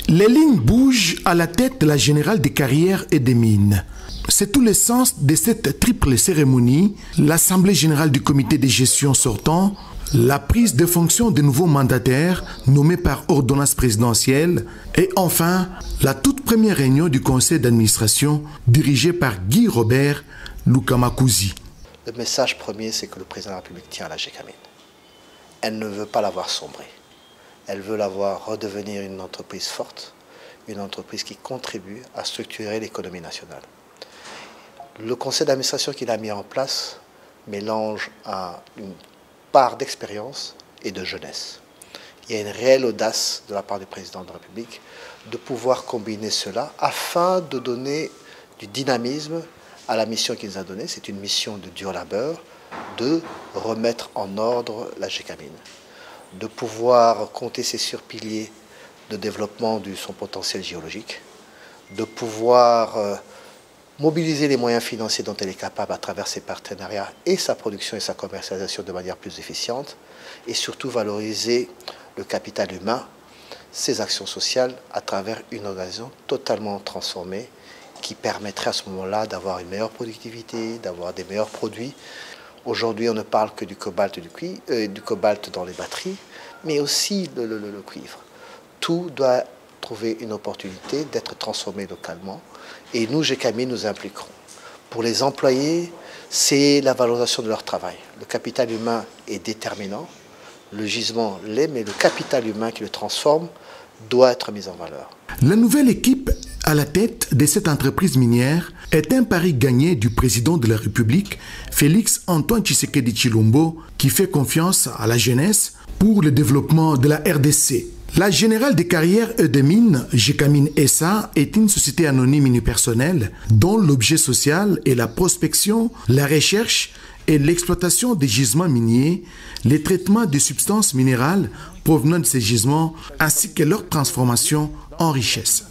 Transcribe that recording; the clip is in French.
Les lignes bougent à la tête de la Générale des carrières et des mines. C'est tout le sens de cette triple cérémonie, l'Assemblée générale du comité de gestion sortant, la prise de fonction des nouveaux mandataires nommés par ordonnance présidentielle et enfin la toute première réunion du conseil d'administration dirigé par Guy Robert Lukamakuzi. Le message premier, c'est que le président de la République tient à la Gécamine. Elle ne veut pas la voir sombrer. Elle veut la voir redevenir une entreprise forte, une entreprise qui contribue à structurer l'économie nationale. Le conseil d'administration qu'il a mis en place mélange une part d'expérience et de jeunesse. Il y a une réelle audace de la part du président de la République de pouvoir combiner cela afin de donner du dynamisme à la mission qu'il nous a donnée. C'est une mission de dur labeur, de remettre en ordre la Gécamine, de pouvoir compter sur piliers de développement de son potentiel géologique, de pouvoir mobiliser les moyens financiers dont elle est capable à travers ses partenariats et sa production et sa commercialisation de manière plus efficiente, et surtout valoriser le capital humain, ses actions sociales à travers une organisation totalement transformée qui permettrait à ce moment-là d'avoir une meilleure productivité, d'avoir des meilleurs produits. Aujourd'hui, on ne parle que du cobalt et du cobalt dans les batteries, mais aussi le cuivre. Tout doit trouver une opportunité d'être transformé localement. Et nous, Gécamine, nous impliquerons. Pour les employés, c'est la valorisation de leur travail. Le capital humain est déterminant, le gisement l'est, mais le capital humain qui le transforme doit être mis en valeur. La nouvelle équipe à la tête de cette entreprise minière est un pari gagné du président de la République, Félix Antoine Tshisekedi Tshilombo, qui fait confiance à la jeunesse pour le développement de la RDC. La Générale des carrières et des mines, Gécamine SA, est une société anonyme unipersonnelle dont l'objet social est la prospection, la recherche et l'exploitation des gisements miniers, les traitements des substances minérales provenant de ces gisements ainsi que leur transformation en richesse.